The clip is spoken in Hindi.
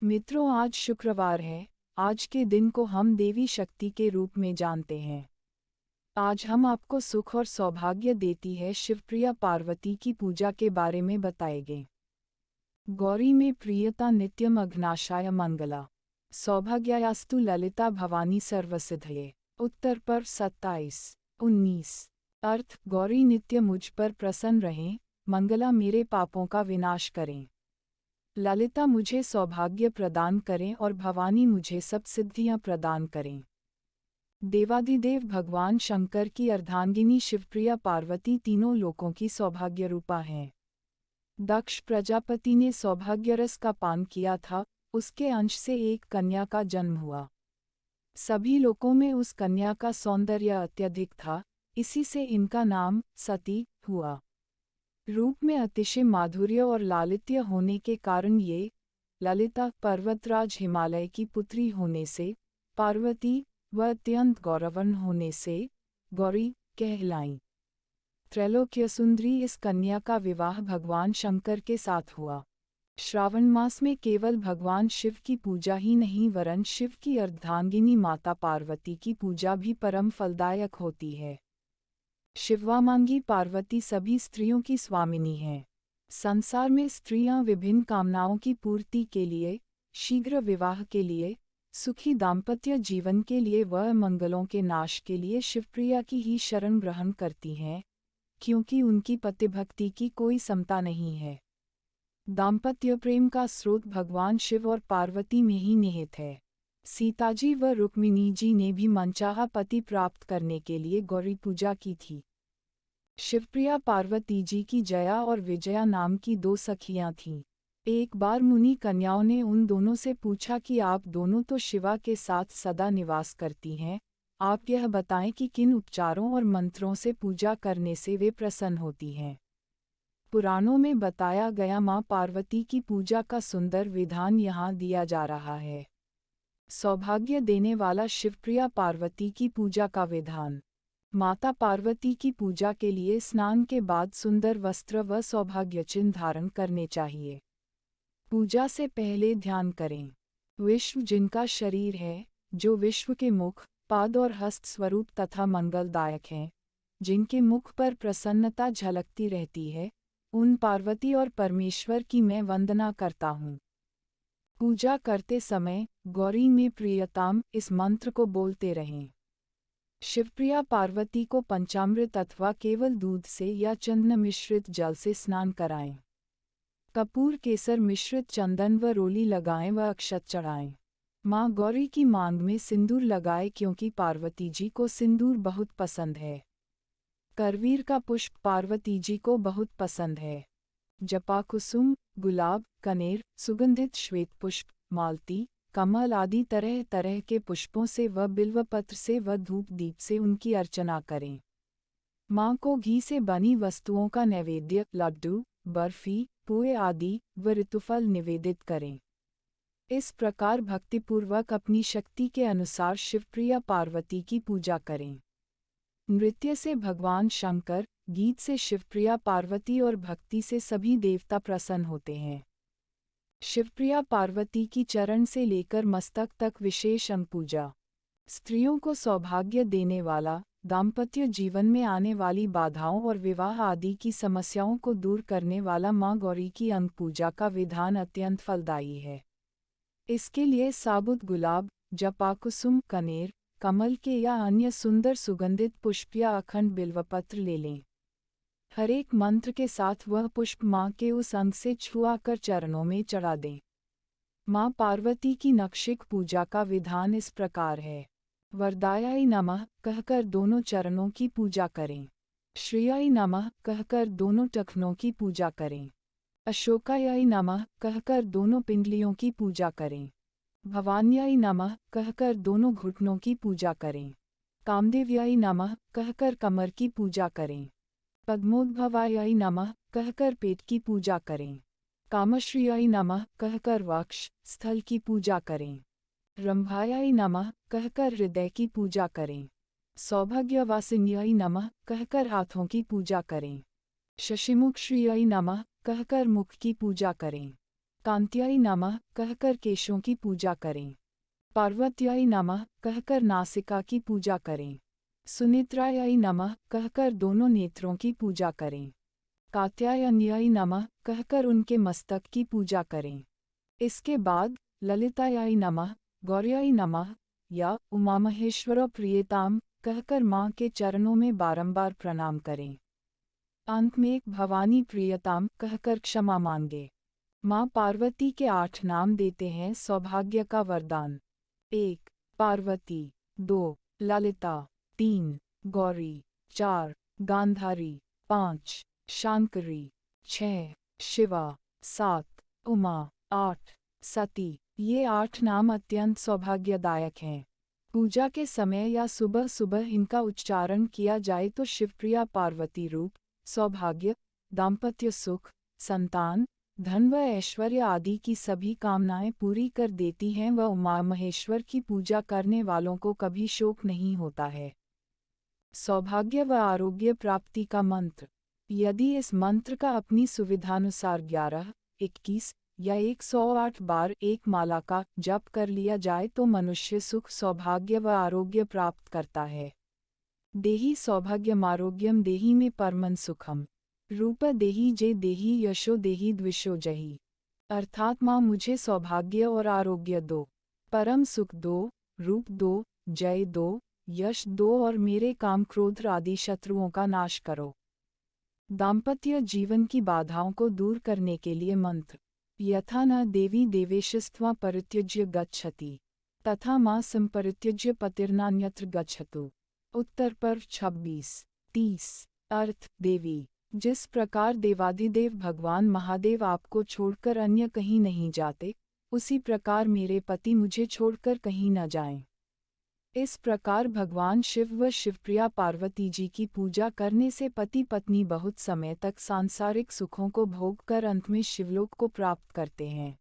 मित्रों, आज शुक्रवार है। आज के दिन को हम देवी शक्ति के रूप में जानते हैं। आज हम आपको सुख और सौभाग्य देती है शिवप्रिया पार्वती की पूजा के बारे में बताएंगे। गौरी में प्रियता नित्यम अघ्नाशाय मंगला, सौभाग्यास्तु ललिता भवानी सर्वसिद्धये। उत्तर पर 27-19। अर्थ: गौरी नित्य मुझ पर प्रसन्न रहें, मंगला मेरे पापों का विनाश करें, ललिता मुझे सौभाग्य प्रदान करें और भवानी मुझे सब सिद्धियां प्रदान करें। देवादिदेव भगवान शंकर की अर्धांगिनी शिवप्रिया पार्वती तीनों लोकों की सौभाग्य रूपा हैं। दक्ष प्रजापति ने सौभाग्यरस का पान किया था, उसके अंश से एक कन्या का जन्म हुआ। सभी लोकों में उस कन्या का सौंदर्य अत्यधिक था, इसी से इनका नाम सती हुआ। रूप में अतिशय माधुर्य और लालित्य होने के कारण ये ललिता पर्वतराज हिमालय की पुत्री होने से पार्वती व अत्यंत गौरवर्ण होने से गौरी कहलाईं। त्रैलोक्य सुंदरी इस कन्या का विवाह भगवान शंकर के साथ हुआ। श्रावण मास में केवल भगवान शिव की पूजा ही नहीं वरन शिव की अर्धांगिनी माता पार्वती की पूजा भी परम फलदायक होती है। शिववामांगी पार्वती सभी स्त्रियों की स्वामिनी हैं। संसार में स्त्रियां विभिन्न कामनाओं की पूर्ति के लिए, शीघ्र विवाह के लिए, सुखी दाम्पत्य जीवन के लिए व मंगलों के नाश के लिए शिवप्रिया की ही शरण ग्रहण करती हैं, क्योंकि उनकी पतिभक्ति की कोई समता नहीं है। दाम्पत्य प्रेम का स्रोत भगवान शिव और पार्वती में ही निहित है। सीताजी व रुक्मिणी जी ने भी मनचाहा पति प्राप्त करने के लिए गौरी पूजा की थी। शिवप्रिया पार्वती जी की जया और विजया नाम की दो सखियां थीं। एक बार मुनि कन्याओं ने उन दोनों से पूछा कि आप दोनों तो शिवा के साथ सदा निवास करती हैं, आप यह बताएं कि किन उपचारों और मंत्रों से पूजा करने से वे प्रसन्न होती हैं। पुराणों में बताया गया मां पार्वती की पूजा का सुंदर विधान यहाँ दिया जा रहा है। सौभाग्य देने वाला शिवप्रिया पार्वती की पूजा का विधान। माता पार्वती की पूजा के लिए स्नान के बाद सुंदर वस्त्र व सौभाग्य चिन्ह धारण करने चाहिए। पूजा से पहले ध्यान करें। विश्व जिनका शरीर है, जो विश्व के मुख, पाद और हस्त स्वरूप तथा मंगलदायक हैं, जिनके मुख पर प्रसन्नता झलकती रहती है, उन पार्वती और परमेश्वर की मैं वंदना करता हूँ। पूजा करते समय गौरी में प्रियताम इस मंत्र को बोलते रहें। शिवप्रिया पार्वती को पंचामृत अथवा केवल दूध से या चंदन मिश्रित जल से स्नान कराएं। कपूर केसर मिश्रित चंदन व रोली लगाएं व अक्षत चढ़ाएं। मां गौरी की मांग में सिंदूर लगाएं क्योंकि पार्वती जी को सिंदूर बहुत पसंद है। करवीर का पुष्प पार्वती जी को बहुत पसंद है। जपाकुसुम, गुलाब, कनेर, सुगंधित श्वेत पुष्प, मालती, कमल आदि तरह तरह के पुष्पों से व बिल्वपत्र से व धूप दीप से उनकी अर्चना करें। मां को घी से बनी वस्तुओं का नैवेद्य, लड्डू, बर्फी, पोए आदि व ऋतुफल निवेदित करें। इस प्रकार भक्तिपूर्वक अपनी शक्ति के अनुसार शिवप्रिया पार्वती की पूजा करें। नृत्य से भगवान शंकर, गीत से शिवप्रिया पार्वती और भक्ति से सभी देवता प्रसन्न होते हैं। शिवप्रिया पार्वती की चरण से लेकर मस्तक तक विशेष अंग पूजा। स्त्रियों को सौभाग्य देने वाला, दाम्पत्य जीवन में आने वाली बाधाओं और विवाह आदि की समस्याओं को दूर करने वाला मां गौरी की अंग पूजा का विधान अत्यंत फलदायी है। इसके लिए साबुत गुलाब, जपाकुसुम, कनेर, कमल के या अन्य सुंदर सुगंधित पुष्प या अखंड बिल्वपत्र ले लें। हर एक मंत्र के साथ वह पुष्प मां के उस अंग से छुआ कर चरणों में चढ़ा दें। मां पार्वती की नक्षिक पूजा का विधान इस प्रकार है। वरदायाय नमः कहकर दोनों चरणों की पूजा करें। श्रियाय नमः कहकर दोनों टखनों की पूजा करें। अशोकायाय नमः कहकर दोनों पिंडलियों की पूजा करें। भवान्याय नमः कहकर दोनों घुटनों की पूजा करें। कामदेव्याय नमः कहकर कमर की पूजा करें। पद्मोद्भवाय नमः कहकर पेट की पूजा करें। कामश्रियाय नमः कहकर वक्ष, स्थल की पूजा करें। रंभायाय नमः कहकर हृदय की पूजा करें। सौभाग्यवासिन्याय नमः कहकर हाथों की पूजा करें। शशिमुख श्रियाय नमः कहकर मुख की पूजा करें। कांत्याय नमः कहकर केशों की पूजा करें। पार्वत्याय नमः कहकर नासिका की पूजा करें। सुनेत्राय नमः कहकर दोनों नेत्रों की पूजा करें। कात्यायन्याय नमः कहकर उनके मस्तक की पूजा करें। इसके बाद ललिताय नमः, गौर्याय नमः या उमामहेश्वर प्रियताम कहकर माँ के चरणों में बारंबार प्रणाम करें। अंत में एक भवानी प्रियताम कहकर क्षमा मांगे। माँ पार्वती के 8 नाम देते हैं सौभाग्य का वरदान। 1 पार्वती, 2 ललिता, 3 गौरी, 4 गांधारी, 5 शांकरी, 6 शिवा, 7 उमा, 8 सती। ये 8 नाम अत्यंत सौभाग्यदायक हैं। पूजा के समय या सुबह सुबह इनका उच्चारण किया जाए तो शिवप्रिया पार्वती रूप, सौभाग्य, दाम्पत्य सुख, संतान, धन व ऐश्वर्य आदि की सभी कामनाएं पूरी कर देती हैं व उमा महेश्वर की पूजा करने वालों को कभी शोक नहीं होता है। सौभाग्य व आरोग्य प्राप्ति का मंत्र। यदि इस मंत्र का अपनी सुविधानुसार 11, 21 या 108 बार एक माला का जप कर लिया जाए तो मनुष्य सुख, सौभाग्य व आरोग्य प्राप्त करता है। देहि सौभाग्यमारोग्यम देहि में परमं सुखम, रूप देहि जे देहि यशो देहि द्विषो जहि। अर्थात माँ मुझे सौभाग्य और आरोग्य दो, परम सुख दो, रूप दो, जय दो, यश दो और मेरे काम क्रोध आदि शत्रुओं का नाश करो। दाम्पत्य जीवन की बाधाओं को दूर करने के लिए मंत्र। यथा न देवी देवेशस्त्वा परित्यज्य गच्छति, तथा मां संपरित्यज्य पतिर्नान्यत्र गच्छतु। उत्तर पर्व 26-30। अर्थ देवी, जिस प्रकार देवाधिदेव भगवान महादेव आपको छोड़कर अन्य कहीं नहीं जाते, उसी प्रकार मेरे पति मुझे छोड़कर कहीं न जाएं। इस प्रकार भगवान शिव व शिवप्रिया पार्वती जी की पूजा करने से पति पत्नी बहुत समय तक सांसारिक सुखों को भोग कर अंत में शिवलोक को प्राप्त करते हैं।